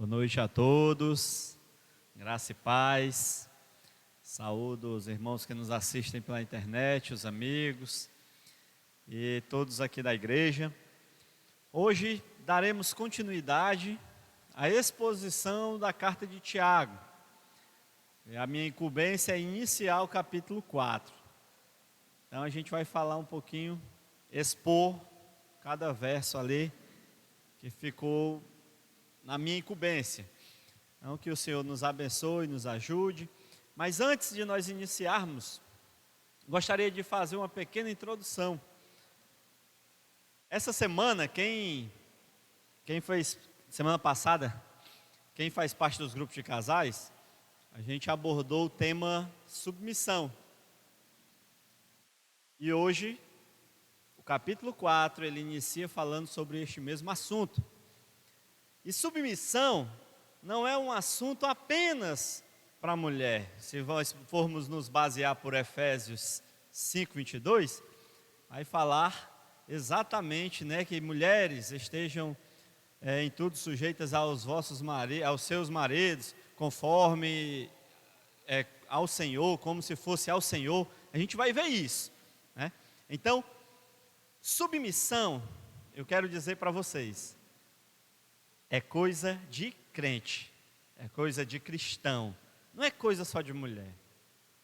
Boa noite a todos, graça e paz. Saúdo os irmãos que nos assistem pela internet, os amigos e todos aqui da igreja. Hoje daremos continuidade à exposição da carta de Tiago. A minha incumbência é iniciar o capítulo 4. Então a gente vai falar um pouquinho, expor cada verso ali que ficou na minha incumbência. Então que o Senhor nos abençoe, nos ajude. Mas antes de nós iniciarmos, gostaria de fazer uma pequena introdução. Essa semana, quem fez, semana passada, quem faz parte dos grupos de casais, a gente abordou o tema submissão. E hoje, o capítulo 4, ele inicia falando sobre este mesmo assunto. E submissão não é um assunto apenas para a mulher. Se nós formos nos basear por Efésios 5:22, vai falar exatamente, que mulheres estejam em tudo sujeitas aos seus maridos, conforme ao Senhor, como se fosse ao Senhor. A gente vai ver isso, né? Então, submissão, eu quero dizer para vocês, é coisa de crente, é coisa de cristão, não é coisa só de mulher.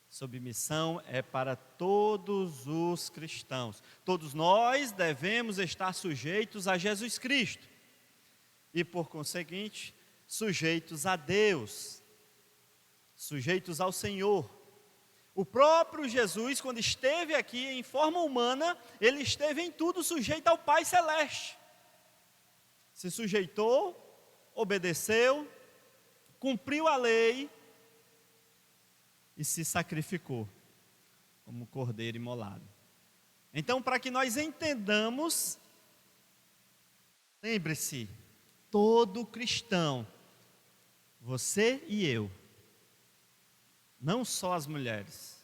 Submissão é para todos os cristãos. Todos nós devemos estar sujeitos a Jesus Cristo e, por conseguinte, sujeitos a Deus, sujeitos ao Senhor. O próprio Jesus, quando esteve aqui em forma humana, ele esteve em tudo sujeito ao Pai Celeste. Se sujeitou, obedeceu, cumpriu a lei e se sacrificou como cordeiro imolado. Então, para que nós entendamos, lembre-se, todo cristão, você e eu, não só as mulheres,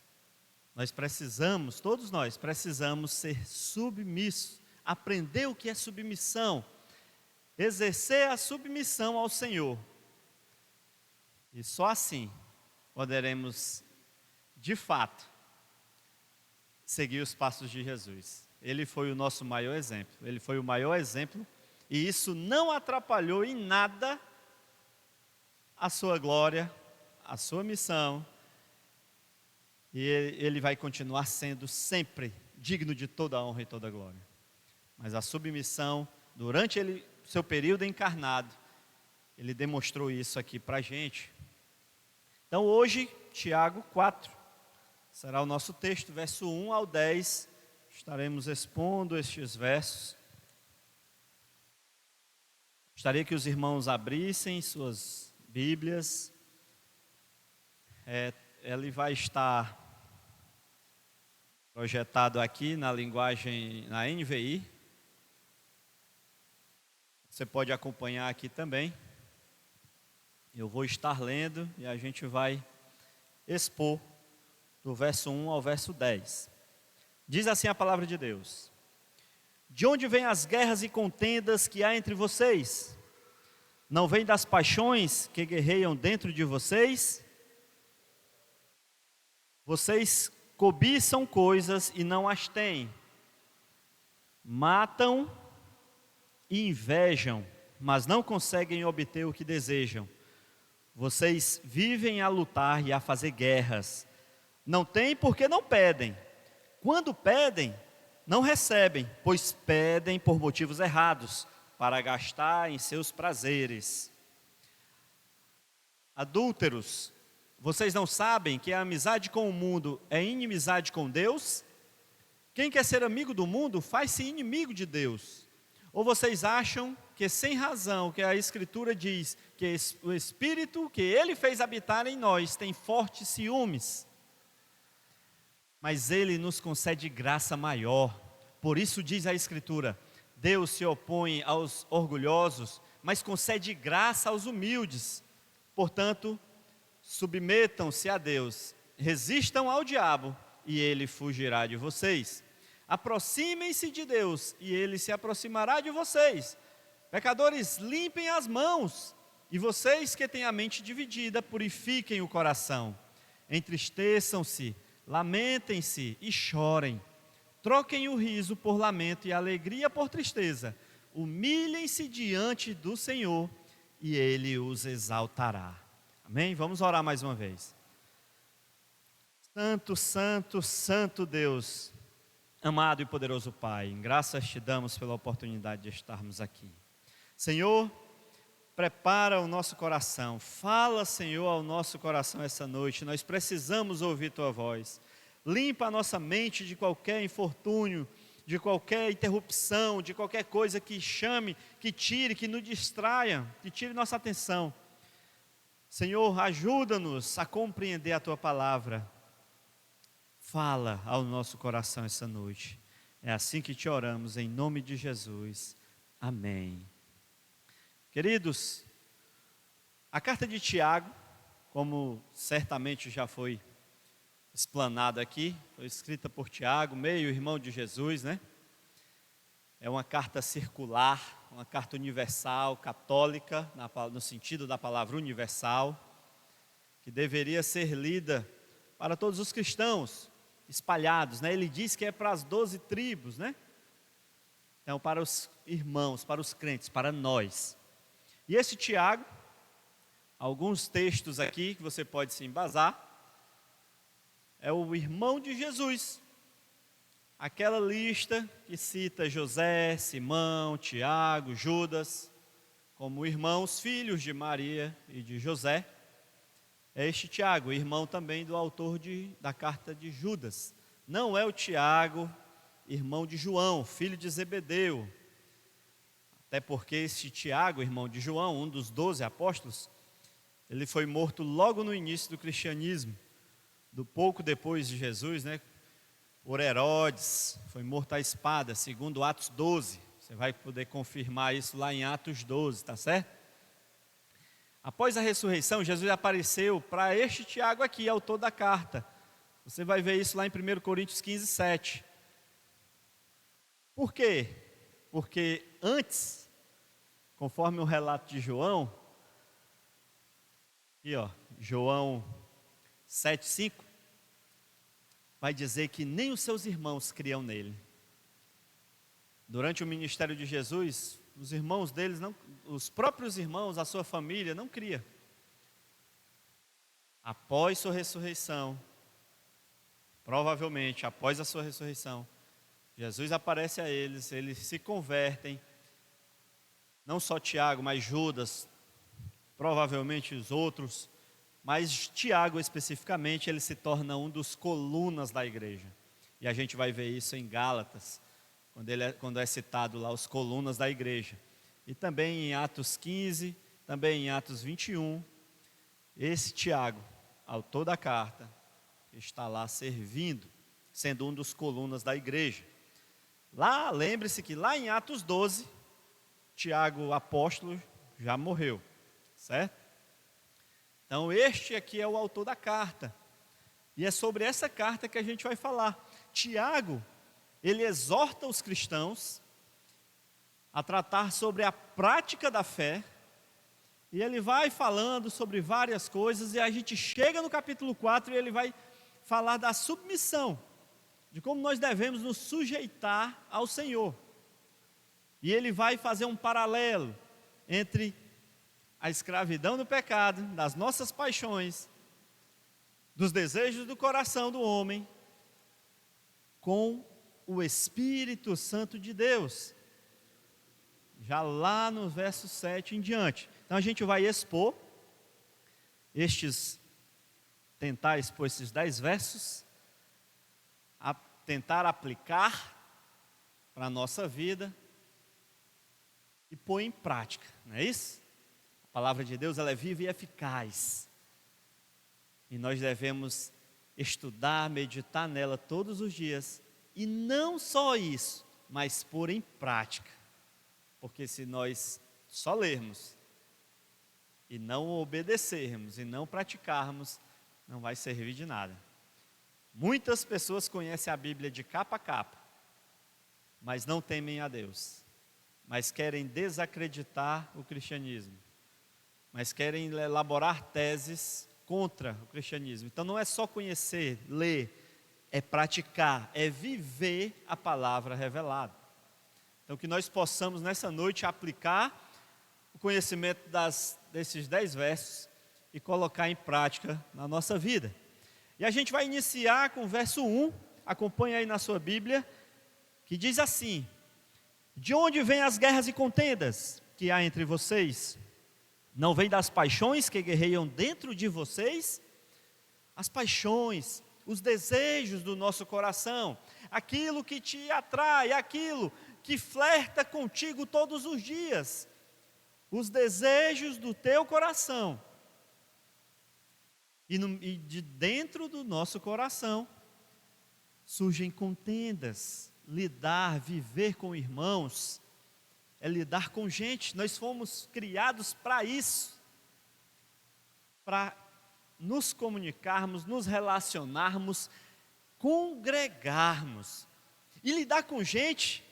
todos nós precisamos ser submissos, aprender o que é submissão, exercer a submissão ao Senhor. E só assim poderemos, de fato, seguir os passos de Jesus. Ele foi o nosso maior exemplo. Ele foi o maior exemplo e isso não atrapalhou em nada a sua glória, a sua missão. E ele vai continuar sendo sempre digno de toda a honra e toda a glória. Mas a submissão, durante seu período encarnado, ele demonstrou isso aqui para a gente. Então hoje, Tiago 4, será o nosso texto, verso 1 ao 10, estaremos expondo estes versos. Gostaria que os irmãos abrissem suas Bíblias. Ele vai estar projetado aqui na linguagem, na NVI. Você pode acompanhar aqui também. Eu vou estar lendo e a gente vai expor do verso 1 ao verso 10. Diz assim a palavra de Deus: De onde vêm as guerras e contendas que há entre vocês? Não vêm das paixões que guerreiam dentro de vocês? Vocês cobiçam coisas e não as têm, matam e invejam, mas não conseguem obter o que desejam. Vocês vivem a lutar e a fazer guerras. Não têm porque não pedem. Quando pedem, não recebem, pois pedem por motivos errados, para gastar em seus prazeres. Adúlteros, vocês não sabem que a amizade com o mundo é inimizade com Deus? Quem quer ser amigo do mundo faz-se inimigo de Deus. Ou vocês acham que sem razão, que a Escritura diz que o Espírito que Ele fez habitar em nós tem fortes ciúmes? Mas Ele nos concede graça maior. Por isso diz a Escritura: Deus se opõe aos orgulhosos, mas concede graça aos humildes. Portanto, submetam-se a Deus, resistam ao diabo e ele fugirá de vocês. Aproximem-se de Deus e ele se aproximará de vocês. Pecadores, limpem as mãos. E vocês que têm a mente dividida, purifiquem o coração. Entristeçam-se, lamentem-se e chorem. Troquem o riso por lamento e a alegria por tristeza. Humilhem-se diante do Senhor e Ele os exaltará. Amém? Vamos orar mais uma vez. Santo, santo, santo Deus, amado e poderoso Pai, graças te damos pela oportunidade de estarmos aqui. Senhor, prepara o nosso coração, fala, Senhor, ao nosso coração essa noite, nós precisamos ouvir Tua voz. Limpa a nossa mente de qualquer infortúnio, de qualquer interrupção, de qualquer coisa que chame, que tire, que nos distraia, que tire nossa atenção. Senhor, ajuda-nos a compreender a Tua palavra. Fala ao nosso coração essa noite. É assim que te oramos, em nome de Jesus. Amém. Queridos, a carta de Tiago, como certamente já foi explanado aqui, foi escrita por Tiago, meio irmão de Jesus, né? É uma carta circular, uma carta universal, católica, no sentido da palavra universal, que deveria ser lida para todos os cristãos espalhados, né? Ele diz que é para as 12 tribos, né? Então, para os irmãos, para os crentes, para nós. E esse Tiago, alguns textos aqui que você pode se embasar, é o irmão de Jesus. Aquela lista que cita José, Simão, Tiago, Judas, como irmãos, filhos de Maria e de José. É este Tiago, irmão também do autor da carta de Judas. Não é o Tiago, irmão de João, filho de Zebedeu. Até porque este Tiago, irmão de João, um dos 12 apóstolos, ele foi morto logo no início do cristianismo, do pouco depois de Jesus, né? Por Herodes, foi morto à espada, segundo Atos 12. Você vai poder confirmar isso lá em Atos 12, tá certo? Após a ressurreição, Jesus apareceu para este Tiago aqui, autor da carta. Você vai ver isso lá em 1 Coríntios 15, 7. Por quê? Porque antes, conforme o relato de João, aqui ó, João 7, 5, vai dizer que nem os seus irmãos criam nele. Durante o ministério de Jesus, os irmãos deles, os próprios irmãos, a sua família, não cria. Após sua ressurreição, provavelmente após a sua ressurreição, Jesus aparece a eles se convertem, não só Tiago, mas Judas, provavelmente os outros, mas Tiago especificamente, ele se torna um dos colunas da igreja. E a gente vai ver isso em Gálatas, quando é citado lá os colunas da igreja. E também em Atos 15, também em Atos 21, esse Tiago, autor da carta, está lá servindo, sendo um dos colunas da igreja. Lá, lembre-se que lá em Atos 12, Tiago, apóstolo, já morreu, certo? Então este aqui é o autor da carta, e é sobre essa carta que a gente vai falar. Tiago, ele exorta os cristãos a tratar sobre a prática da fé, e ele vai falando sobre várias coisas, e a gente chega no capítulo 4 e ele vai falar da submissão, de como nós devemos nos sujeitar ao Senhor. E ele vai fazer um paralelo entre a escravidão do pecado, das nossas paixões, dos desejos do coração do homem, com o Espírito Santo de Deus, já lá no verso 7 em diante. Então a gente vai tentar expor esses 10 versos, tentar aplicar para a nossa vida e pôr em prática, não é isso? A palavra de Deus, ela é viva e eficaz, e nós devemos estudar, meditar nela todos os dias, e não só isso, mas pôr em prática, porque se nós só lermos e não obedecermos e não praticarmos, não vai servir de nada. Muitas pessoas conhecem a Bíblia de capa a capa, mas não temem a Deus, mas querem desacreditar o cristianismo. mas querem elaborar teses contra o cristianismo. Então não é só conhecer, ler, é praticar, é viver a palavra revelada. Então que nós possamos nessa noite aplicar o conhecimento desses 10 versos e colocar em prática na nossa vida. E a gente vai iniciar com o verso 1, acompanha aí na sua Bíblia, que diz assim: de onde vêm as guerras e contendas que há entre vocês? Não vem das paixões que guerreiam dentro de vocês? As paixões, os desejos do nosso coração, aquilo que te atrai, aquilo que flerta contigo todos os dias, os desejos do teu coração. E de dentro do nosso coração surgem contendas. Lidar, viver com irmãos, é lidar com gente. Nós fomos criados para isso, para nos comunicarmos, nos relacionarmos, congregarmos. E lidar com gente,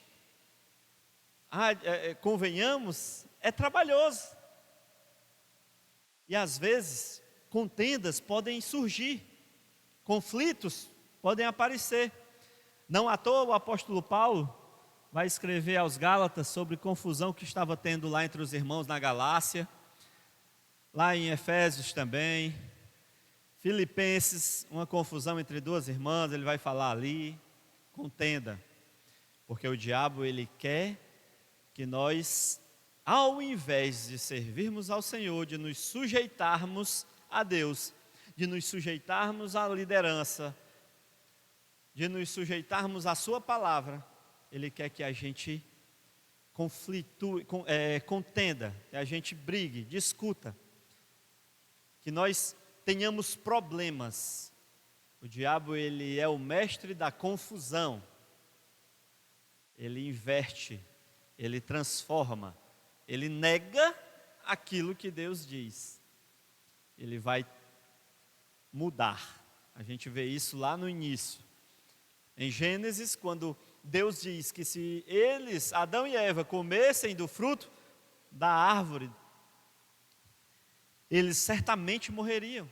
convenhamos, é trabalhoso. E às vezes, contendas podem surgir, conflitos podem aparecer. Não à toa o apóstolo Paulo vai escrever aos Gálatas sobre confusão que estava tendo lá entre os irmãos na Galácia, lá em Efésios também, Filipenses, uma confusão entre duas irmãs, ele vai falar ali, contenda, porque o diabo ele quer que nós, ao invés de servirmos ao Senhor, de nos sujeitarmos a Deus, de nos sujeitarmos à liderança, de nos sujeitarmos à sua palavra, ele quer que a gente contenda, que a gente brigue, discuta, que nós tenhamos problemas. O diabo ele é o mestre da confusão, ele inverte, ele transforma, ele nega aquilo que Deus diz, ele vai mudar. A gente vê isso lá no início, em Gênesis, quando Deus diz que se eles, Adão e Eva, comessem do fruto da árvore, eles certamente morreriam,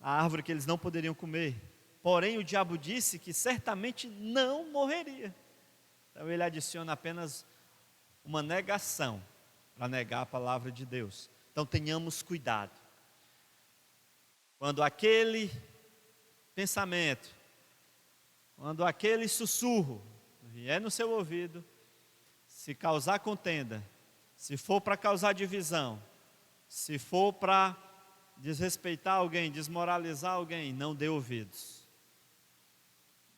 a árvore que eles não poderiam comer. Porém o diabo disse que certamente não morreria. Então ele adiciona apenas uma negação, para negar a palavra de Deus. Então tenhamos cuidado. Quando aquele pensamento, quando aquele sussurro vier no seu ouvido, se causar contenda, se for para causar divisão, se for para desrespeitar alguém, desmoralizar alguém, não dê ouvidos.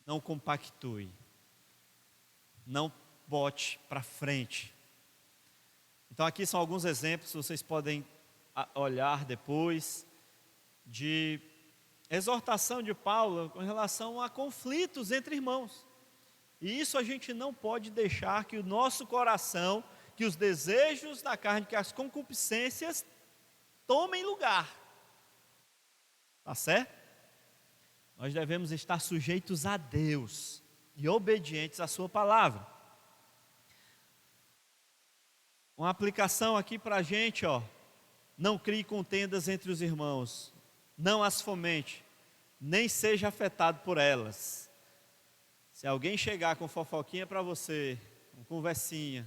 Não compactue. Não bote para frente. Então aqui são alguns exemplos, vocês podem olhar depois, de exortação de Paulo com relação a conflitos entre irmãos. E isso a gente não pode deixar que o nosso coração, que os desejos da carne, que as concupiscências tomem lugar. Tá certo? Nós devemos estar sujeitos a Deus e obedientes à sua palavra. Uma aplicação aqui para a gente, não crie contendas entre os irmãos, não as fomente, nem seja afetado por elas. Se alguém chegar com fofoquinha para você, com conversinha,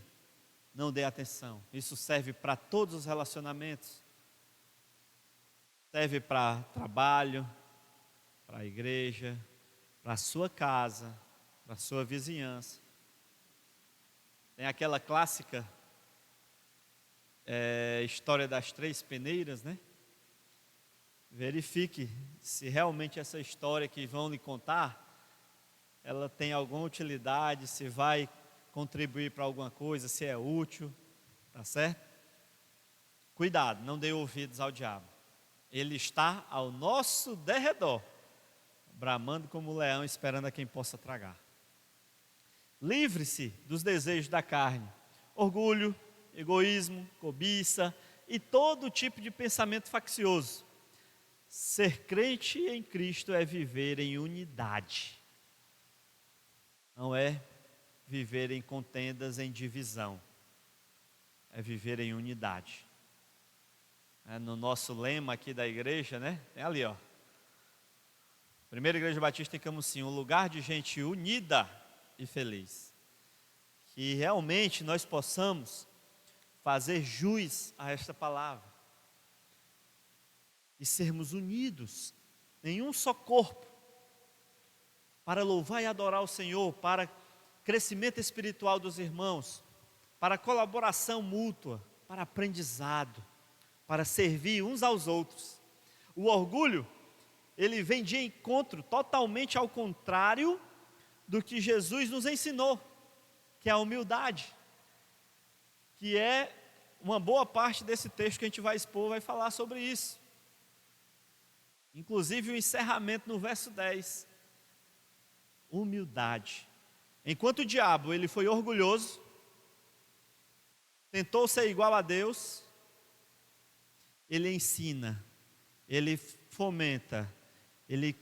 não dê atenção. Isso serve para todos os relacionamentos. Serve para trabalho, para a igreja, para a sua casa, para a sua vizinhança. Tem aquela clássica história das 3 peneiras, né? Verifique se realmente essa história que vão lhe contar, ela tem alguma utilidade, se vai contribuir para alguma coisa, se é útil, tá certo? Cuidado, não dê ouvidos ao diabo. Ele está ao nosso derredor, bramando como um leão, esperando a quem possa tragar. Livre-se dos desejos da carne, orgulho, egoísmo, cobiça e todo tipo de pensamento faccioso. Ser crente em Cristo é viver em unidade, não é viver em contendas, em divisão, é viver em unidade. no nosso lema aqui da igreja, né? Tem ali, ó. Primeira Igreja Batista em Camusim, um lugar de gente unida e feliz. Que realmente nós possamos fazer jus a esta palavra. E sermos unidos em um só corpo, para louvar e adorar o Senhor, para crescimento espiritual dos irmãos, para colaboração mútua, para aprendizado, para servir uns aos outros. O orgulho, ele vem de encontro totalmente ao contrário do que Jesus nos ensinou, que é a humildade, que é uma boa parte desse texto que a gente vai expor, vai falar sobre isso. Inclusive o encerramento no verso 10. Humildade. Enquanto o diabo, ele foi orgulhoso, tentou ser igual a Deus, ele ensina, ele fomenta, ele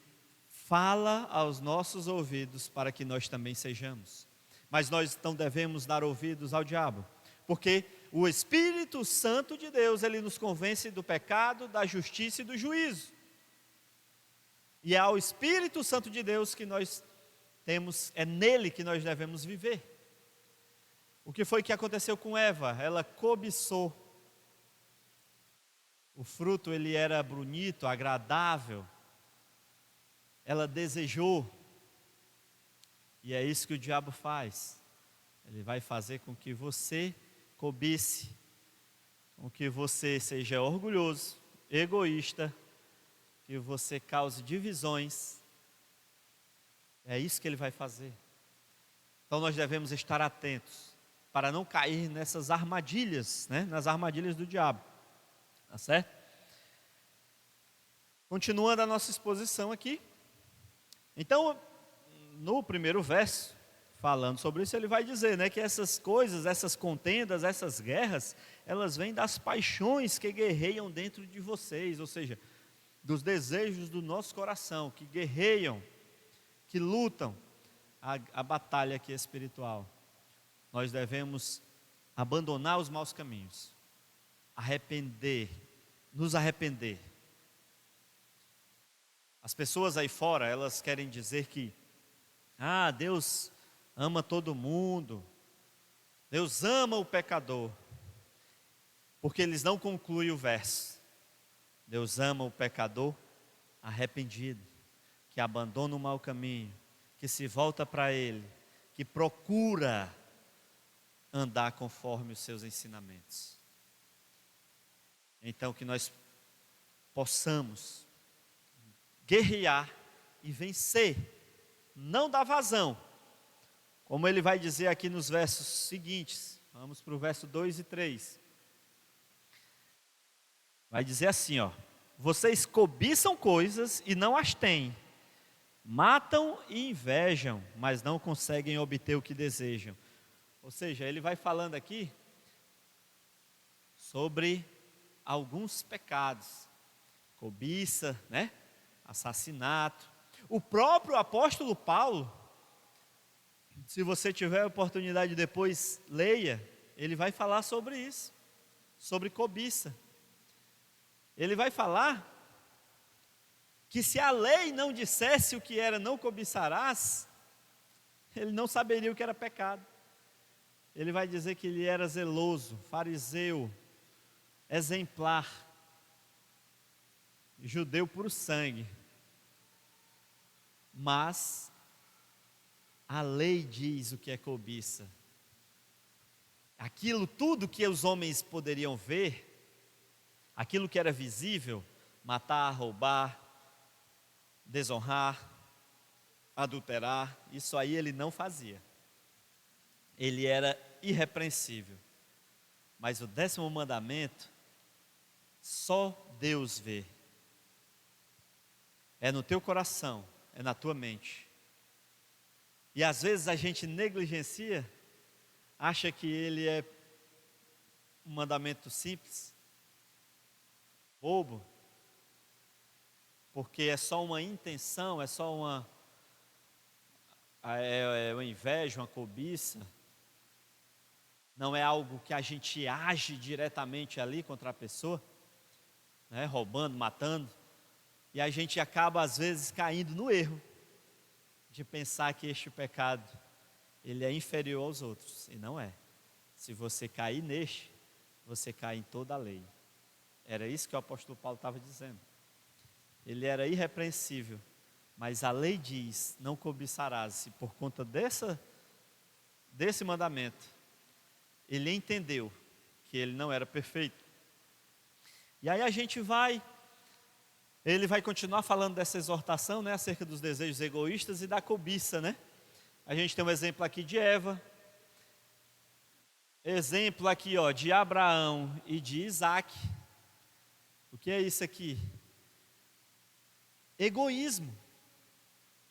fala aos nossos ouvidos para que nós também sejamos. Mas nós não devemos dar ouvidos ao diabo, porque o Espírito Santo de Deus, ele nos convence do pecado, da justiça e do juízo. E é ao Espírito Santo de Deus que nós temos, é nele que nós devemos viver. O que foi que aconteceu com Eva? Ela cobiçou. O fruto, ele era bonito, agradável. Ela desejou. E é isso que o diabo faz. Ele vai fazer com que você cobice, com que você seja orgulhoso, egoísta, que você cause divisões. É isso que ele vai fazer. Então nós devemos estar atentos para não cair nessas armadilhas, né? Nas armadilhas do diabo. Tá certo? Continuando a nossa exposição aqui. Então, no primeiro verso, falando sobre isso, ele vai dizer, né, que essas coisas, essas contendas, essas guerras, elas vêm das paixões que guerreiam dentro de vocês, ou seja, dos desejos do nosso coração, que guerreiam, que lutam a batalha aqui espiritual. Nós devemos abandonar os maus caminhos, nos arrepender. As pessoas aí fora, elas querem dizer que, Deus ama todo mundo, Deus ama o pecador, porque eles não concluem o verso. Deus ama o pecador arrependido, que abandona o mau caminho, que se volta para Ele, que procura andar conforme os seus ensinamentos. Então que nós possamos guerrear e vencer, não dar vazão, como ele vai dizer aqui nos versos seguintes. Vamos para o verso 2 e 3. Vai dizer assim, ó: vocês cobiçam coisas e não as têm, matam e invejam, mas não conseguem obter o que desejam. Ou seja, ele vai falando aqui sobre alguns pecados, cobiça, né? Assassinato. O próprio apóstolo Paulo, se você tiver a oportunidade depois, leia, ele vai falar sobre isso, sobre cobiça. Ele vai falar que se a lei não dissesse o que era não cobiçarás, ele não saberia o que era pecado. Ele vai dizer que ele era zeloso, fariseu, exemplar, judeu puro sangue. Mas a lei diz o que é cobiça. Aquilo tudo que os homens poderiam ver, aquilo que era visível, matar, roubar, desonrar, adulterar, isso aí ele não fazia. Ele era irrepreensível. Mas o 10º mandamento, só Deus vê. É no teu coração, é na tua mente. E às vezes a gente negligencia, acha que ele é um mandamento simples, bobo, porque é só uma intenção, é só uma inveja, uma cobiça. Não é algo que a gente age diretamente ali contra a pessoa. né, roubando, matando, e a gente acaba às vezes caindo no erro de pensar que este pecado ele é inferior aos outros, e não é. Se você cair neste, você cai em toda a lei. Era isso que o apóstolo Paulo estava dizendo. Ele era irrepreensível, mas a lei diz, não cobiçarás, e por conta desse mandamento, ele entendeu que ele não era perfeito. E aí ele vai continuar falando dessa exortação, né, acerca dos desejos egoístas e da cobiça, né? A gente tem um exemplo aqui de Eva, exemplo aqui, ó, de Abraão e de Isaac. O que é isso aqui? Egoísmo.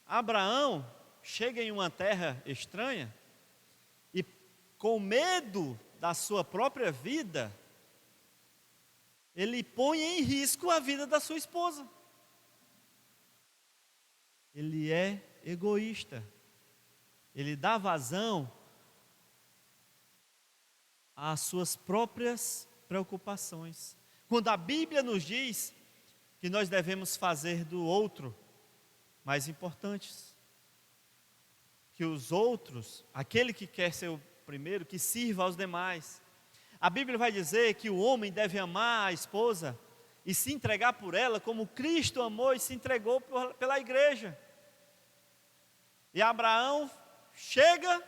Abraão chega em uma terra estranha e, com medo da sua própria vida, ele põe em risco a vida da sua esposa. Ele é egoísta. Ele dá vazão às suas próprias preocupações. Quando a Bíblia nos diz que nós devemos fazer do outro mais importantes, que os outros, aquele que quer ser o primeiro, que sirva aos demais. A Bíblia vai dizer que o homem deve amar a esposa e se entregar por ela como Cristo amou e se entregou pela igreja. E Abraão chega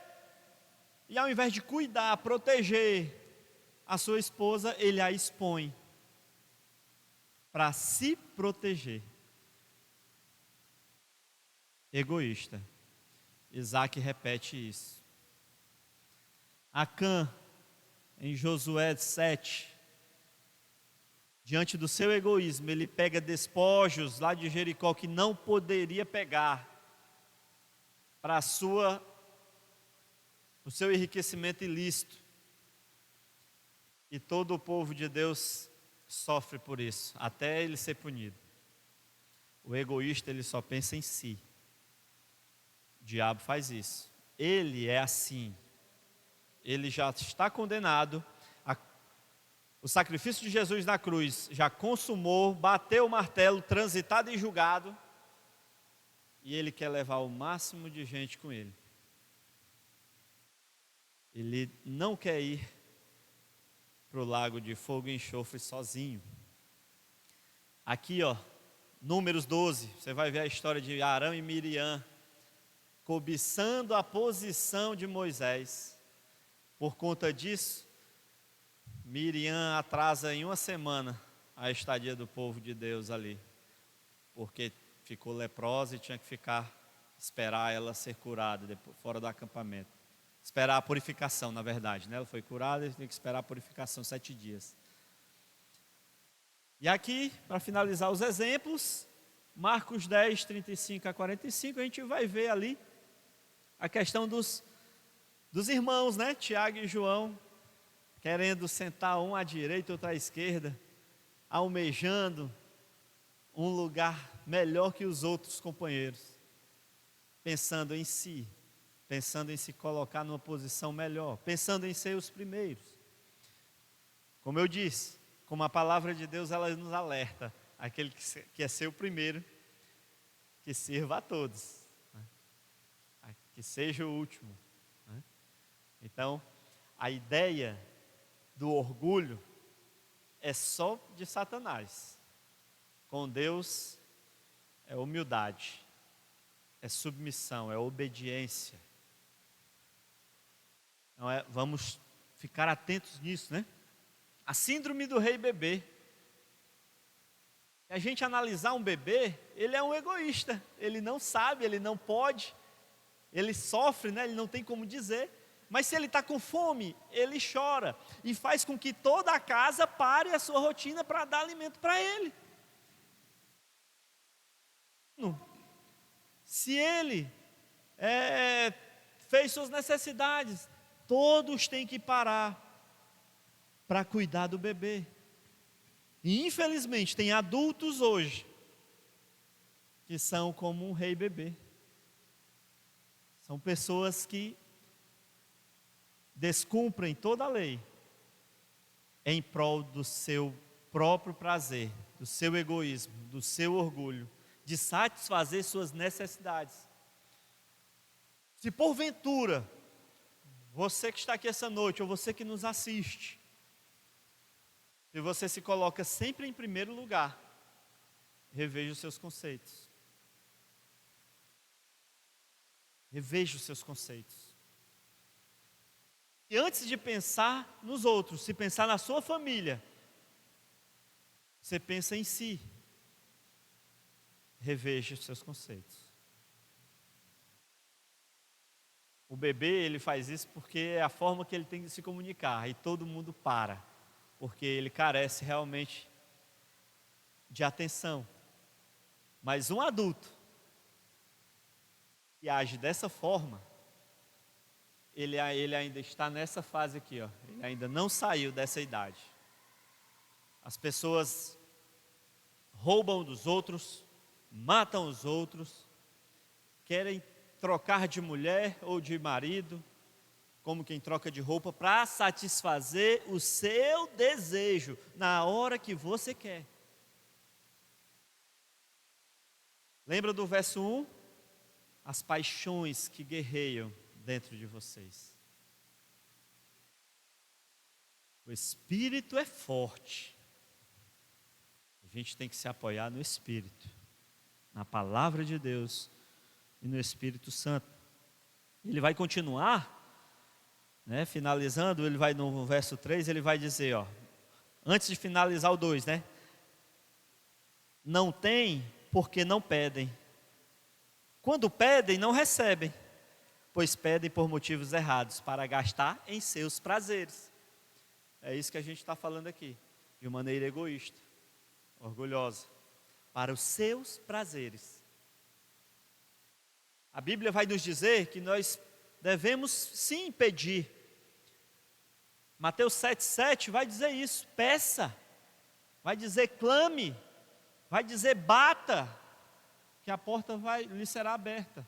e, ao invés de cuidar, proteger a sua esposa, ele a expõe para se proteger. Egoísta. Isaac repete isso. Acã, em Josué 7, diante do seu egoísmo, ele pega despojos lá de Jericó que não poderia pegar para o seu enriquecimento ilícito. E todo o povo de Deus sofre por isso, até ele ser punido. O egoísta, ele só pensa em si. O diabo faz isso. Ele é assim. Ele já está condenado. O sacrifício de Jesus na cruz já consumou, bateu o martelo, transitado e julgado. E ele quer levar o máximo de gente com ele. Ele não quer ir para o lago de fogo e enxofre sozinho. Aqui, ó, Números 12, você vai ver a história de Arão e Miriam cobiçando a posição de Moisés. Por conta disso, Miriam atrasa em uma semana a estadia do povo de Deus ali, porque ficou leprosa e tinha que esperar ela ser curada depois, fora do acampamento. Esperar a purificação, na verdade, né? Ela foi curada e tem que esperar a purificação 7 dias. E aqui, para finalizar os exemplos, Marcos 10, 35 a 45, a gente vai ver ali a questão dos irmãos, né? Tiago e João, querendo sentar um à direita e outro à esquerda, almejando um lugar melhor que os outros companheiros, pensando em si, pensando em se colocar numa posição melhor, pensando em ser os primeiros. Como eu disse, como a palavra de Deus, ela nos alerta, aquele que quer ser o primeiro, que sirva a todos, né? Que seja o último, né? Então, a ideia do orgulho é só de Satanás. Com Deus é humildade, é submissão, é obediência. Então, vamos ficar atentos nisso, né? A síndrome do rei bebê. Se a gente analisar um bebê, ele é um egoísta, ele não sabe, ele não pode, ele sofre, né? Ele não tem como dizer, mas se ele está com fome, ele chora e faz com que toda a casa pare a sua rotina para dar alimento para ele. Se ele fez suas necessidades, todos têm que parar para cuidar do bebê. E infelizmente tem adultos hoje que são como um rei bebê. São pessoas que descumprem toda a lei em prol do seu próprio prazer, do seu egoísmo, do seu orgulho, de satisfazer suas necessidades. Se porventura, você que está aqui essa noite, ou você que nos assiste, se você se coloca sempre em primeiro lugar, reveja os seus conceitos. Reveja os seus conceitos. E antes de pensar nos outros, se pensar na sua família, você pensa em si. Reveja os seus conceitos. O bebê, ele faz isso porque é a forma que ele tem de se comunicar, e todo mundo para, porque ele carece realmente de atenção. Mas um adulto que age dessa forma, ele ainda está nessa fase aqui, ó. Ele ainda não saiu dessa idade. As pessoas roubam dos outros, matam os outros, querem trocar de mulher ou de marido, como quem troca de roupa, para satisfazer o seu desejo, na hora que você quer. Lembra do verso 1? As paixões que guerreiam dentro de vocês. O Espírito é forte. A gente tem que se apoiar no Espírito, na palavra de Deus e no Espírito Santo. Ele vai continuar, né, finalizando, ele vai no verso 3, ele vai dizer, ó, antes de finalizar o 2, né? Não tem porque não pedem. Quando pedem, não recebem, pois pedem por motivos errados, para gastar em seus prazeres. É isso que a gente está falando aqui, de maneira egoísta, orgulhosa, para os seus prazeres. A Bíblia vai nos dizer que nós devemos sim pedir. Mateus 7,7 vai dizer isso, peça, vai dizer clame, vai dizer bata, que a porta lhe será aberta.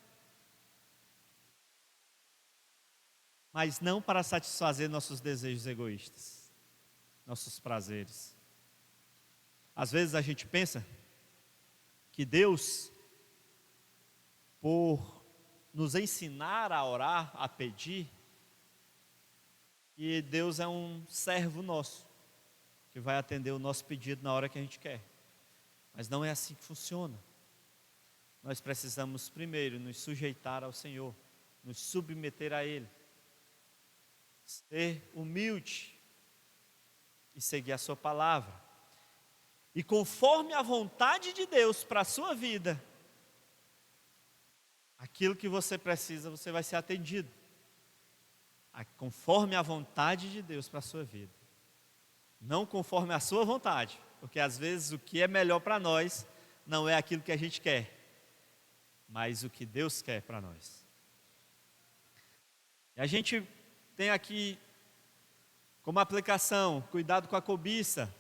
Mas não para satisfazer nossos desejos egoístas, nossos prazeres. Às vezes a gente pensa que Deus, por nos ensinar a orar, a pedir, que Deus é um servo nosso, que vai atender o nosso pedido na hora que a gente quer. Mas não é assim que funciona. Nós precisamos primeiro nos sujeitar ao Senhor, nos submeter a Ele, ser humilde e seguir a sua palavra. E conforme a vontade de Deus para a sua vida, aquilo que você precisa, você vai ser atendido. Conforme a vontade de Deus para a sua vida. Não conforme a sua vontade, porque às vezes o que é melhor para nós não é aquilo que a gente quer, mas o que Deus quer para nós. E a gente tem aqui como aplicação, cuidado com a cobiça,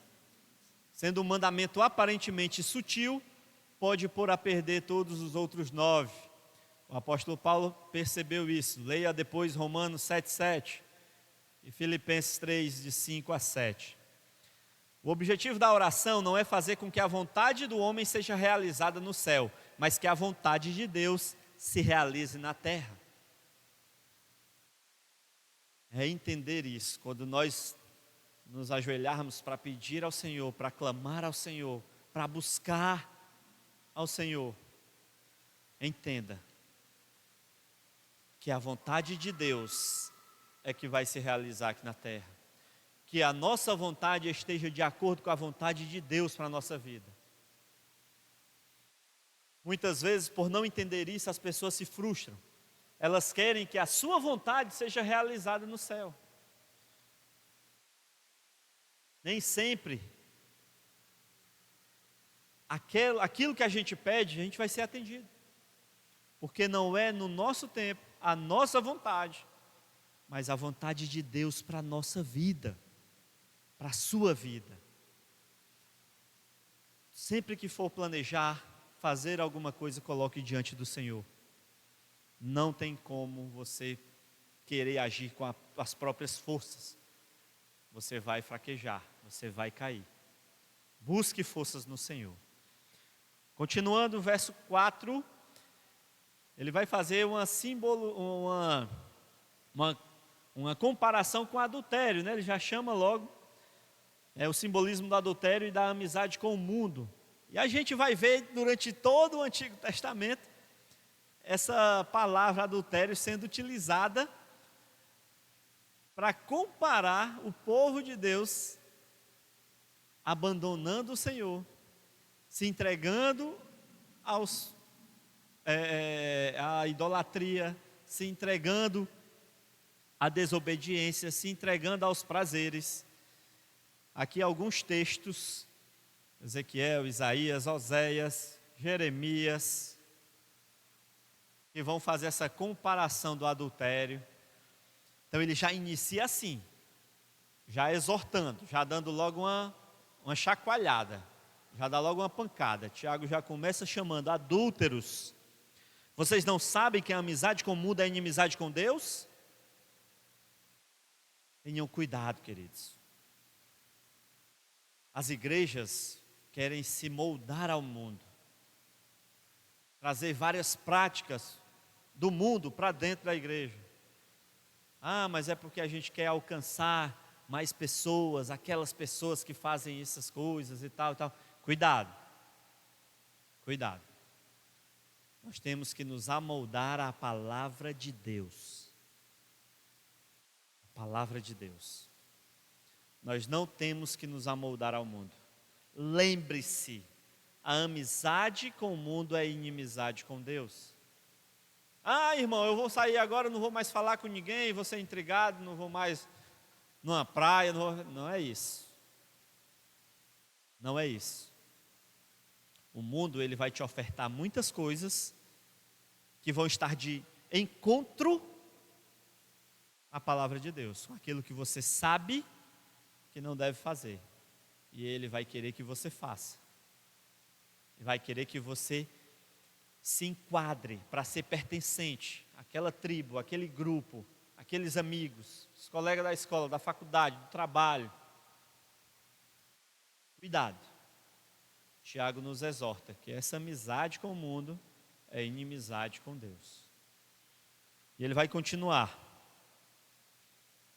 sendo um mandamento aparentemente sutil, pode pôr a perder todos os outros 9. O apóstolo Paulo percebeu isso. Leia depois Romanos 7,7 e Filipenses 3, de 5 a 7. O objetivo da oração não é fazer com que a vontade do homem seja realizada no céu, mas que a vontade de Deus se realize na terra. É entender isso, quando nós nos ajoelharmos para pedir ao Senhor, para clamar ao Senhor, para buscar ao Senhor, entenda que a vontade de Deus é que vai se realizar aqui na terra. Que a nossa vontade esteja de acordo com a vontade de Deus para a nossa vida. Muitas vezes, por não entender isso, as pessoas se frustram. Elas querem que a sua vontade seja realizada no céu. Nem sempre aquilo que a gente pede, a gente vai ser atendido. Porque não é no nosso tempo, a nossa vontade, mas a vontade de Deus para a nossa vida, para a sua vida. Sempre que for planejar, fazer alguma coisa, coloque diante do Senhor. Não tem como você querer agir com as próprias forças. Você vai fraquejar, você vai cair. Busque forças no Senhor. Continuando o verso 4, ele vai fazer uma comparação com o adultério, né? Ele já chama logo o simbolismo do adultério e da amizade com o mundo. E a gente vai ver durante todo o Antigo Testamento essa palavra adultério sendo utilizada para comparar o povo de Deus abandonando o Senhor, se entregando à idolatria, se entregando à desobediência, se entregando aos prazeres. Aqui alguns textos, Ezequiel, Isaías, Oséias, Jeremias, que vão fazer essa comparação do adultério. Então ele já inicia assim, já exortando, já dando logo uma chacoalhada, já dá logo uma pancada. Tiago já começa chamando adúlteros. Vocês não sabem que a amizade com o mundo é inimizade com Deus? Tenham cuidado, queridos. As igrejas querem se moldar ao mundo, trazer várias práticas do mundo para dentro da igreja. Mas é porque a gente quer alcançar mais pessoas, aquelas pessoas que fazem essas coisas e tal e tal. Cuidado, cuidado. Nós temos que nos amoldar à palavra de Deus. A palavra de Deus. Nós não temos que nos amoldar ao mundo. Lembre-se, a amizade com o mundo é inimizade com Deus. Irmão, eu vou sair agora, não vou mais falar com ninguém, vou ser intrigado, não vou mais numa praia, não é isso. Não é isso. O mundo, ele vai te ofertar muitas coisas que vão estar de encontro à palavra de Deus, com aquilo que você sabe que não deve fazer. E ele vai querer que você faça. Ele vai querer que você se enquadre para ser pertencente àquela tribo, àquele grupo, aqueles amigos, os colegas da escola, da faculdade, do trabalho. Cuidado. Tiago nos exorta que essa amizade com o mundo é inimizade com Deus. E ele vai continuar.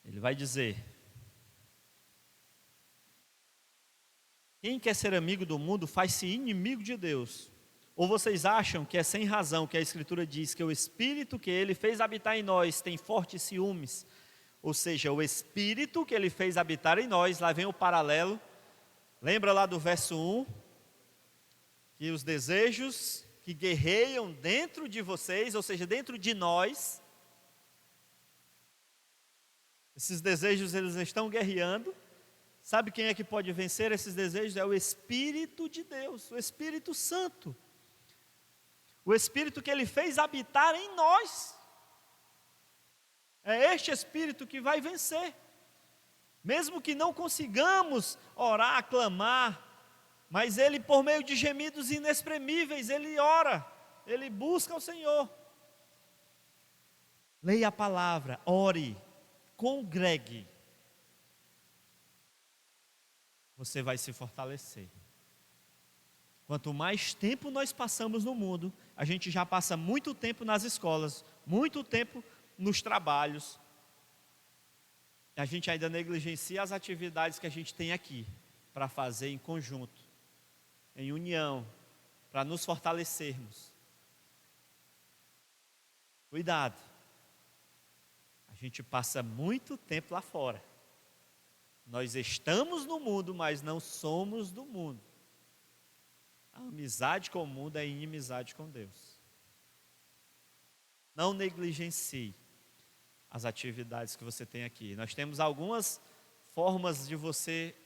Ele vai dizer: quem quer ser amigo do mundo faz-se inimigo de Deus. Ou vocês acham que é sem razão que a Escritura diz que o Espírito que Ele fez habitar em nós tem fortes ciúmes? Ou seja, o Espírito que Ele fez habitar em nós, lá vem o paralelo. Lembra lá do verso 1? Que os desejos que guerreiam dentro de vocês, ou seja, dentro de nós, esses desejos eles estão guerreando. Sabe quem é que pode vencer esses desejos? É o Espírito de Deus, o Espírito Santo. O Espírito que Ele fez habitar em nós. É este Espírito que vai vencer. Mesmo que não consigamos orar, clamar, mas Ele, por meio de gemidos inexprimíveis, Ele ora, Ele busca o Senhor. Leia a palavra, ore, congregue. Você vai se fortalecer. Quanto mais tempo nós passamos no mundo, a gente já passa muito tempo nas escolas, muito tempo nos trabalhos. A gente ainda negligencia as atividades que a gente tem aqui para fazer em conjunto, em união, para nos fortalecermos. Cuidado. A gente passa muito tempo lá fora. Nós estamos no mundo, mas não somos do mundo. A amizade com o mundo é inimizade com Deus. Não negligencie as atividades que você tem aqui. Nós temos algumas formas de você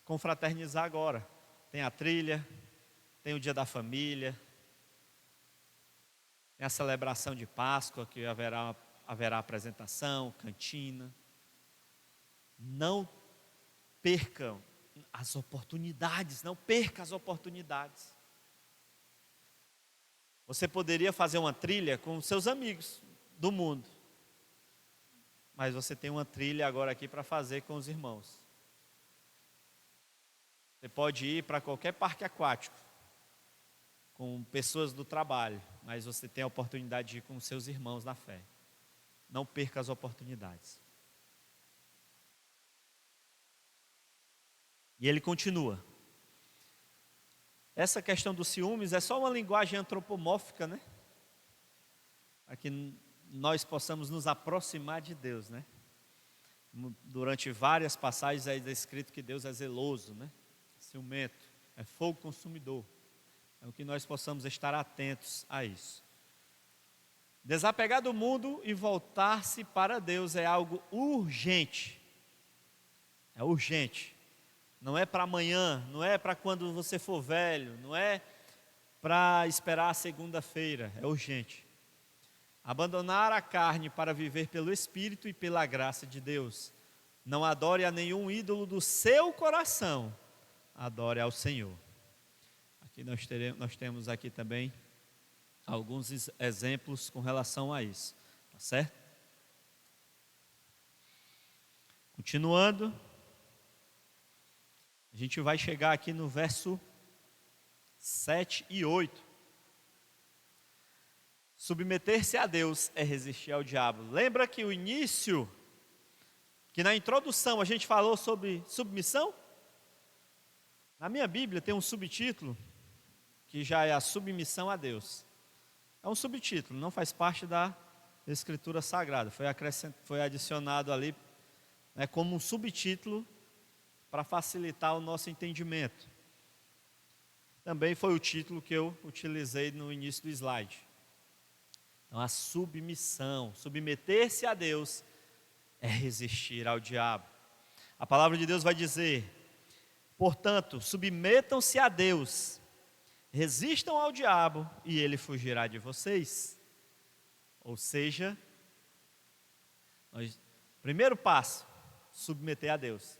confraternizar agora. Tem a trilha, tem o dia da família, tem a celebração de Páscoa, que haverá apresentação, cantina. Não percam as oportunidades, não perca as oportunidades. Você poderia fazer uma trilha com seus amigos do mundo, mas você tem uma trilha agora aqui para fazer com os irmãos. Você pode ir para qualquer parque aquático com pessoas do trabalho, mas você tem a oportunidade de ir com seus irmãos na fé. Não perca as oportunidades. E ele continua. Essa questão dos ciúmes é só uma linguagem antropomórfica, né? Para que nós possamos nos aproximar de Deus, né? Durante várias passagens é descrito que Deus é zeloso, né? Ciumento, é fogo consumidor. É o que nós possamos estar atentos a isso. Desapegar do mundo e voltar-se para Deus é algo urgente. É urgente. Não é para amanhã, não é para quando você for velho, não é para esperar a segunda-feira, é urgente. Abandonar a carne para viver pelo Espírito e pela graça de Deus. Não adore a nenhum ídolo do seu coração, adore ao Senhor. Aqui nós temos aqui também alguns exemplos com relação a isso, tá certo? Continuando, a gente vai chegar aqui no verso 7 e 8. Submeter-se a Deus é resistir ao diabo. Lembra que o início, que na introdução a gente falou sobre submissão? Na minha Bíblia tem um subtítulo, que já é a submissão a Deus. É um subtítulo, não faz parte da Escritura Sagrada. Foi adicionado ali, né, como um subtítulo para facilitar o nosso entendimento. Também foi o título que eu utilizei no início do slide. Então, a submissão, submeter-se a Deus, é resistir ao diabo. A palavra de Deus vai dizer: portanto, submetam-se a Deus, resistam ao diabo e ele fugirá de vocês. Ou seja, primeiro passo, submeter a Deus.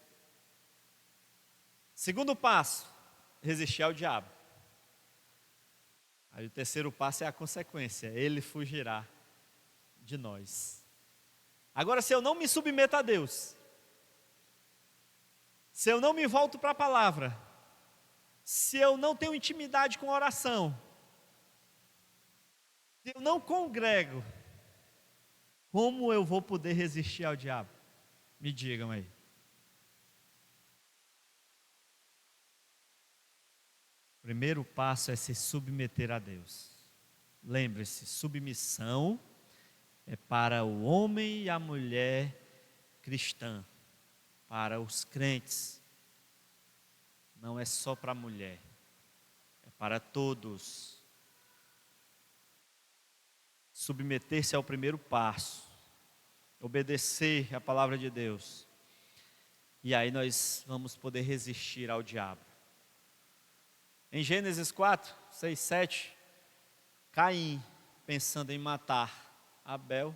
Segundo passo, resistir ao diabo. Aí o terceiro passo é a consequência, ele fugirá de nós. Agora, se eu não me submeto a Deus, se eu não me volto para a palavra, se eu não tenho intimidade com a oração, se eu não congrego, como eu vou poder resistir ao diabo? Me digam aí. O primeiro passo é se submeter a Deus. Lembre-se, submissão é para o homem e a mulher cristã, para os crentes. Não é só para a mulher, é para todos. Submeter-se é o primeiro passo, obedecer a palavra de Deus. E aí nós vamos poder resistir ao diabo. Em Gênesis 4, 6, 7, Caim, pensando em matar Abel,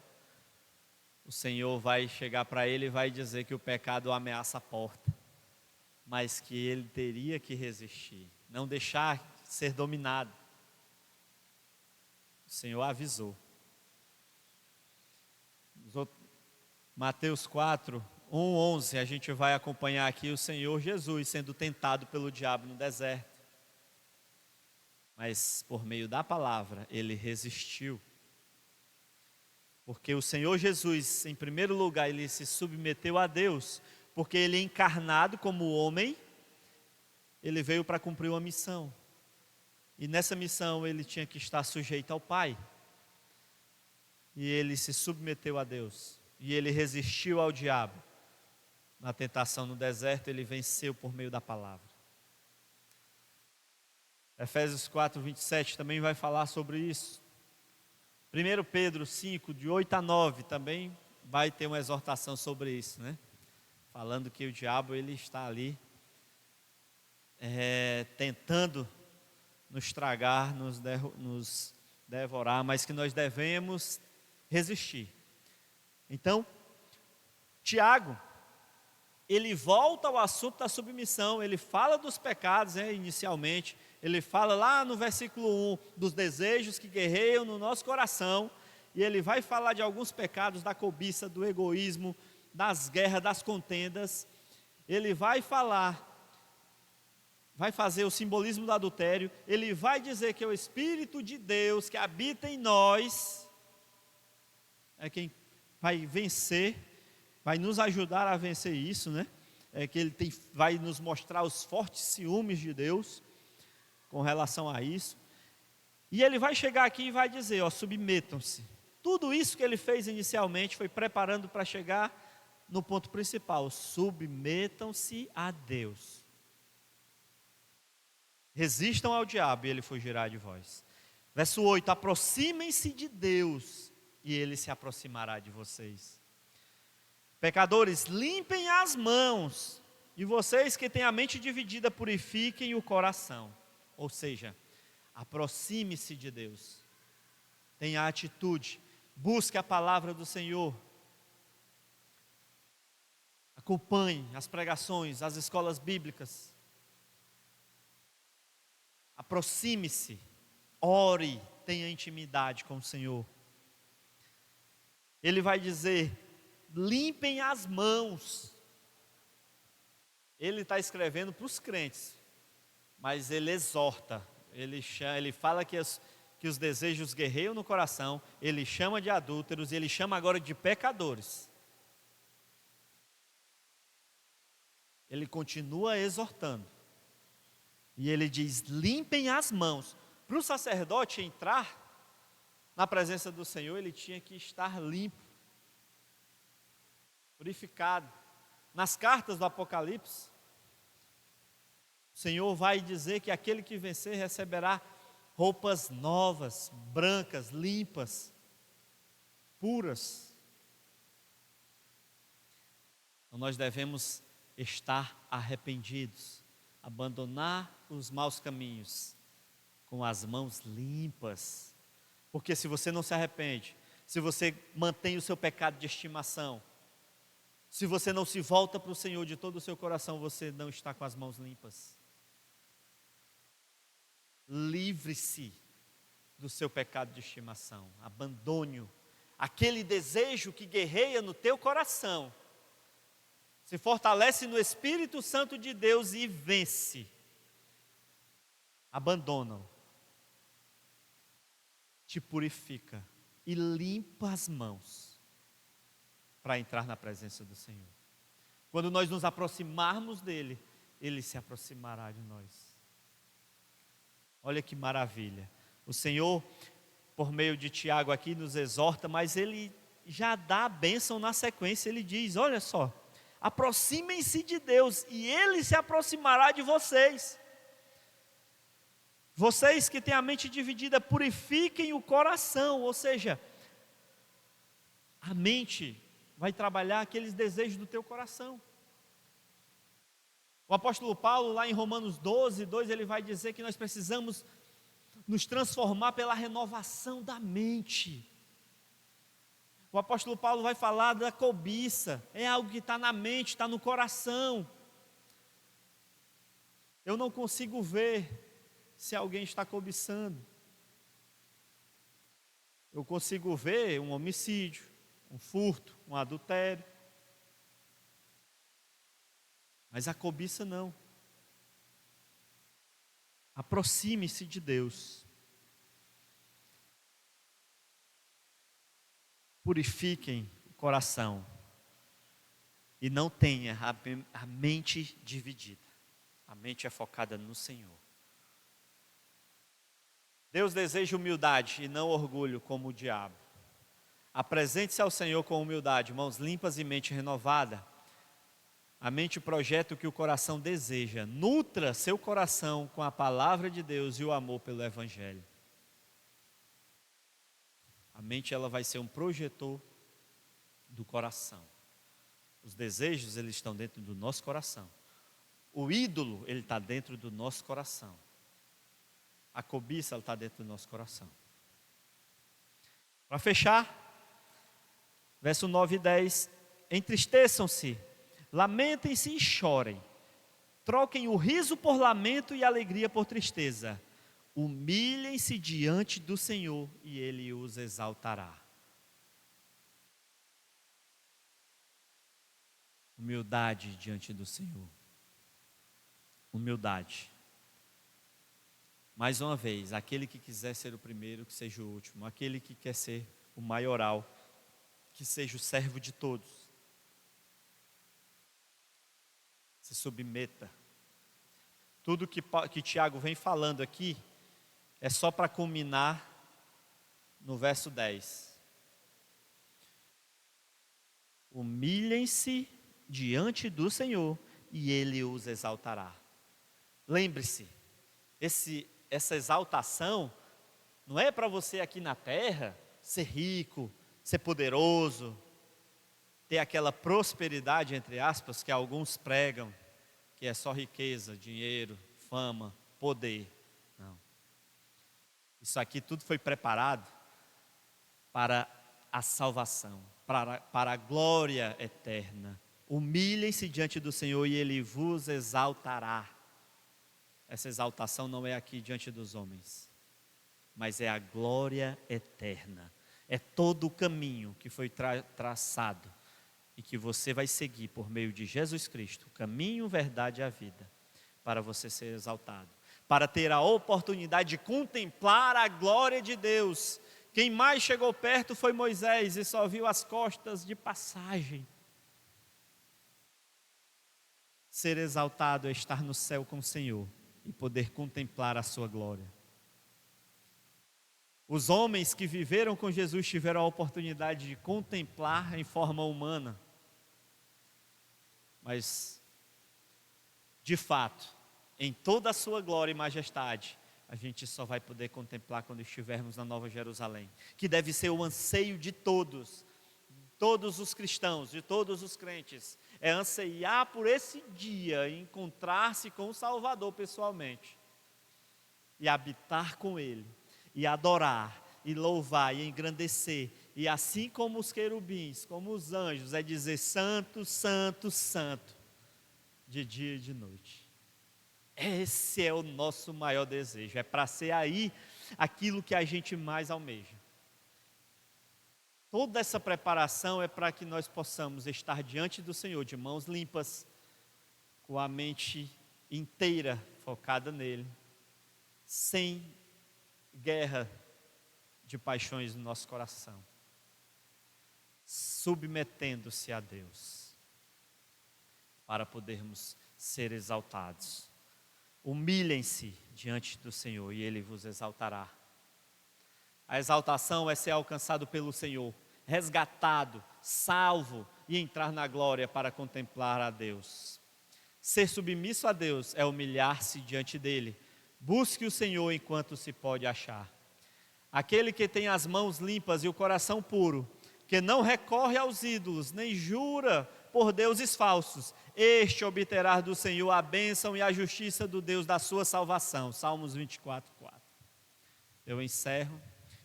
o Senhor vai chegar para ele e vai dizer que o pecado ameaça a porta, mas que ele teria que resistir, não deixar ser dominado. O Senhor avisou. Mateus 4, 1, 11, a gente vai acompanhar aqui o Senhor Jesus sendo tentado pelo diabo no deserto. Mas por meio da palavra, ele resistiu. Porque o Senhor Jesus, em primeiro lugar, ele se submeteu a Deus, porque ele encarnado como homem, ele veio para cumprir uma missão. E nessa missão ele tinha que estar sujeito ao Pai. E ele se submeteu a Deus. E ele resistiu ao diabo. Na tentação no deserto, ele venceu por meio da palavra. Efésios 4, 27 também vai falar sobre isso. 1 Pedro 5, de 8 a 9, também vai ter uma exortação sobre isso, né? Falando que o diabo ele está ali tentando nos tragar, nos devorar, mas que nós devemos resistir. Então, Tiago, ele volta ao assunto da submissão, ele fala dos pecados, inicialmente. Ele fala lá no versículo 1 dos desejos que guerreiam no nosso coração, e ele vai falar de alguns pecados, da cobiça, do egoísmo, das guerras, das contendas. Ele vai falar vai fazer o simbolismo do adultério, ele vai dizer que é o Espírito de Deus que habita em nós, é quem vai vencer, vai nos ajudar a vencer isso, né? É que vai nos mostrar os fortes ciúmes de Deus com relação a isso. E ele vai chegar aqui e vai dizer, ó, submetam-se. Tudo isso que ele fez inicialmente foi preparando para chegar no ponto principal, submetam-se a Deus. Resistam ao diabo e ele fugirá de vós. Verso 8, aproximem-se de Deus e ele se aproximará de vocês. Pecadores, limpem as mãos, e vocês que têm a mente dividida, purifiquem o coração. Ou seja, aproxime-se de Deus, tenha atitude, busque a palavra do Senhor, acompanhe as pregações, as escolas bíblicas, aproxime-se, ore, tenha intimidade com o Senhor. Ele vai dizer, limpem as mãos. Ele está escrevendo para os crentes, mas ele exorta, ele fala que os desejos guerreiam no coração, ele chama de adúlteros, e ele chama agora de pecadores. Ele continua exortando, e ele diz, limpem as mãos. Para o sacerdote entrar na presença do Senhor, ele tinha que estar limpo, purificado. Nas cartas do Apocalipse, o Senhor vai dizer que aquele que vencer receberá roupas novas, brancas, limpas, puras. Então nós devemos estar arrependidos, abandonar os maus caminhos, com as mãos limpas. Porque se você não se arrepende, se você mantém o seu pecado de estimação, se você não se volta para o Senhor de todo o seu coração, você não está com as mãos limpas. Livre-se do seu pecado de estimação, abandone-o. Aquele desejo que guerreia no teu coração, se fortalece no Espírito Santo de Deus e vence. Abandona-o, te purifica e limpa as mãos para entrar na presença do Senhor. Quando nós nos aproximarmos dele, ele se aproximará de nós. Olha que maravilha. O Senhor, por meio de Tiago aqui, nos exorta, mas ele já dá a bênção na sequência. Ele diz, olha só, aproximem-se de Deus e ele se aproximará de vocês. Vocês que têm a mente dividida, purifiquem o coração. Ou seja, a mente vai trabalhar aqueles desejos do teu coração. O apóstolo Paulo, lá em Romanos 12, 2, ele vai dizer que nós precisamos nos transformar pela renovação da mente. O apóstolo Paulo vai falar da cobiça, é algo que está na mente, está no coração. Eu não consigo ver se alguém está cobiçando. Eu consigo ver um homicídio, um furto, um adultério. Mas a cobiça não. Aproxime-se de Deus. Purifiquem o coração. E não tenha a mente dividida. A mente é focada no Senhor. Deus deseja humildade e não orgulho como o diabo. Apresente-se ao Senhor com humildade, mãos limpas e mente renovada. A mente projeta o que o coração deseja. Nutra seu coração com a palavra de Deus e o amor pelo Evangelho. A mente, ela vai ser um projetor do coração. Os desejos, eles estão dentro do nosso coração. O ídolo, ele está dentro do nosso coração. A cobiça, ela está dentro do nosso coração. Para fechar, verso 9 e 10. Entristeçam-se, lamentem-se e chorem. Troquem o riso por lamento e a alegria por tristeza. Humilhem-se diante do Senhor e Ele os exaltará. Humildade diante do Senhor. Humildade. Mais uma vez, aquele que quiser ser o primeiro, que seja o último. Aquele que quer ser o maioral, que seja o servo de todos. Se submeta. Tudo que Tiago vem falando aqui é só para culminar no verso 10. Humilhem-se diante do Senhor e Ele os exaltará. Lembre-se, essa exaltação não é para você aqui na terra ser rico, ser poderoso, ter aquela prosperidade, entre aspas, que alguns pregam, que é só riqueza, dinheiro, fama, poder. Não. Isso aqui tudo foi preparado para a salvação, para a glória eterna. Humilhem-se diante do Senhor e Ele vos exaltará. Essa exaltação não é aqui diante dos homens, mas é a glória eterna. É todo o caminho que foi traçado e que você vai seguir por meio de Jesus Cristo, o caminho, verdade e a vida, para você ser exaltado, para ter a oportunidade de contemplar a glória de Deus. Quem mais chegou perto foi Moisés e só viu as costas de passagem. Ser exaltado é estar no céu com o Senhor e poder contemplar a sua glória. Os homens que viveram com Jesus tiveram a oportunidade de contemplar em forma humana. Mas, de fato, em toda a sua glória e majestade, a gente só vai poder contemplar quando estivermos na Nova Jerusalém, que deve ser o anseio de todos os cristãos, de todos os crentes, é anseiar por esse dia, encontrar-se com o Salvador pessoalmente, e habitar com Ele, e adorar, e louvar, e engrandecer, e assim como os querubins, como os anjos, é dizer santo, santo, santo, de dia e de noite. Esse é o nosso maior desejo, é para ser aí aquilo que a gente mais almeja. Toda essa preparação é para que nós possamos estar diante do Senhor de mãos limpas, com a mente inteira focada nele, sem guerra de paixões no nosso coração, submetendo-se a Deus, para podermos ser exaltados. Humilhem-se diante do Senhor e Ele vos exaltará. A exaltação é ser alcançado pelo Senhor, resgatado, salvo e entrar na glória para contemplar a Deus. Ser submisso a Deus é humilhar-se diante dEle. Busque o Senhor enquanto se pode achar. Aquele que tem as mãos limpas e o coração puro, que não recorre aos ídolos, nem jura por deuses falsos, este obterá do Senhor a bênção e a justiça do Deus da sua salvação. Salmos 24, 4. Eu encerro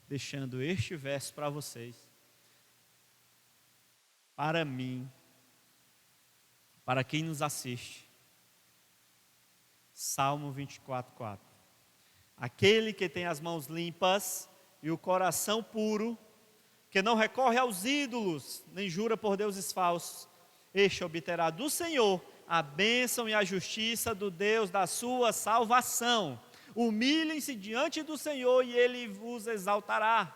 deixando este verso para vocês, para mim, para quem nos assiste. Salmo 24, 4. Aquele que tem as mãos limpas e o coração puro, que não recorre aos ídolos, nem jura por deuses falsos, este obterá do Senhor a bênção e a justiça do Deus da sua salvação. Humilhem-se diante do Senhor e Ele vos exaltará.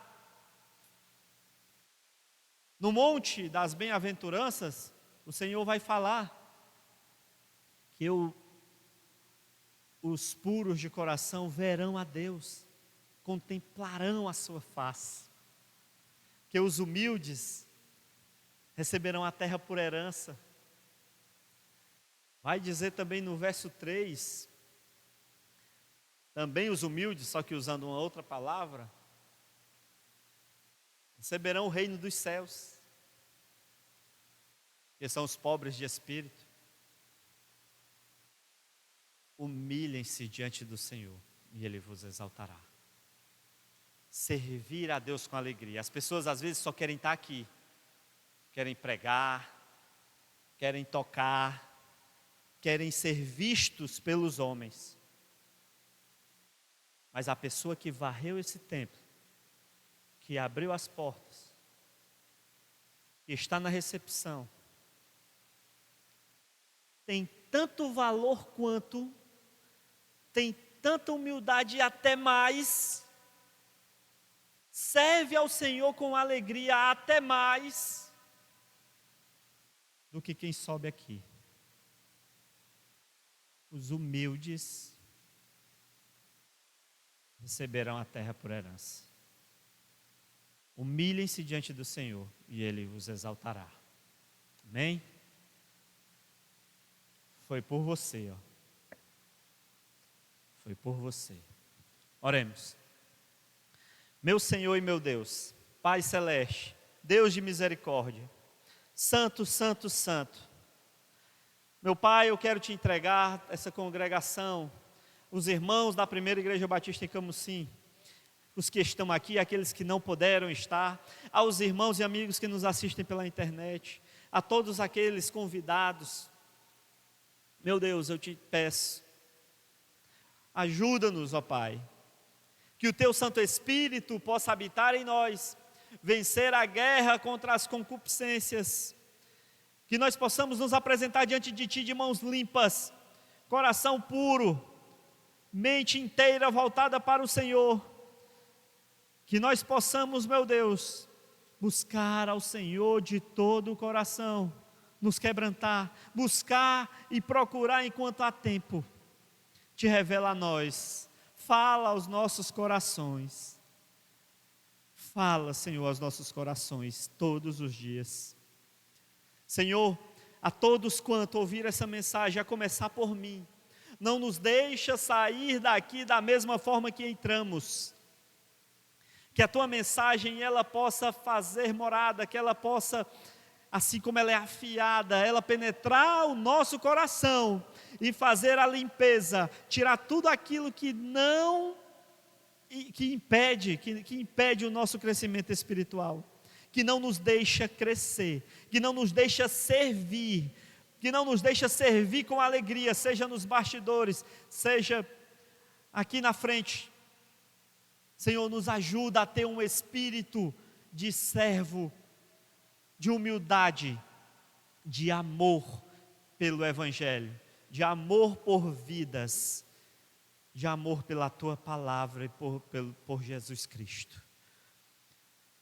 No monte das bem-aventuranças, o Senhor vai falar que os puros de coração verão a Deus, contemplarão a sua face, que os humildes receberão a terra por herança. Vai dizer também no verso 3, também os humildes, só que usando uma outra palavra, receberão o reino dos céus, que são os pobres de espírito. Humilhem-se diante do Senhor e Ele vos exaltará. Servir a Deus com alegria. As pessoas às vezes só querem estar aqui, querem pregar, querem tocar, querem ser vistos pelos homens. Mas a pessoa que varreu esse templo, que abriu as portas, que está na recepção, tem tanto valor quanto, tem tanta humildade e até mais. Serve ao Senhor com alegria até mais do que quem sobe aqui. Os humildes receberão a terra por herança. Humilhem-se diante do Senhor e Ele os exaltará. Amém? Foi por você, ó. Foi por você. Oremos. Meu Senhor e meu Deus, Pai Celeste, Deus de misericórdia, Santo, Santo, Santo. Meu Pai, eu quero te entregar essa congregação, os irmãos da Primeira Igreja Batista em Camusim, os que estão aqui, aqueles que não puderam estar, aos irmãos e amigos que nos assistem pela internet, a todos aqueles convidados. Meu Deus, eu te peço, ajuda-nos, ó Pai, que o Teu Santo Espírito possa habitar em nós, vencer a guerra contra as concupiscências, que nós possamos nos apresentar diante de Ti de mãos limpas, coração puro, mente inteira voltada para o Senhor, que nós possamos, meu Deus, buscar ao Senhor de todo o coração, nos quebrantar, buscar e procurar enquanto há tempo. Te revela a nós, fala aos nossos corações. Fala, Senhor, aos nossos corações todos os dias. Senhor, a todos quanto ouvir essa mensagem, a começar por mim, não nos deixa sair daqui da mesma forma que entramos. Que a Tua mensagem, ela possa fazer morada, que ela possa, assim como ela é afiada, ela penetrar o nosso coração e fazer a limpeza, tirar tudo aquilo que não, que impede o nosso crescimento espiritual, que não nos deixa crescer, que não nos deixa servir, com alegria, seja nos bastidores, seja aqui na frente. Senhor, nos ajuda a ter um espírito de servo, de humildade, de amor pelo Evangelho, de amor por vidas, de amor pela Tua palavra e por Jesus Cristo.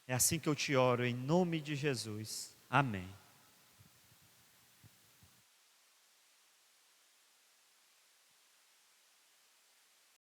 É assim que eu te oro, em nome de Jesus. Amém.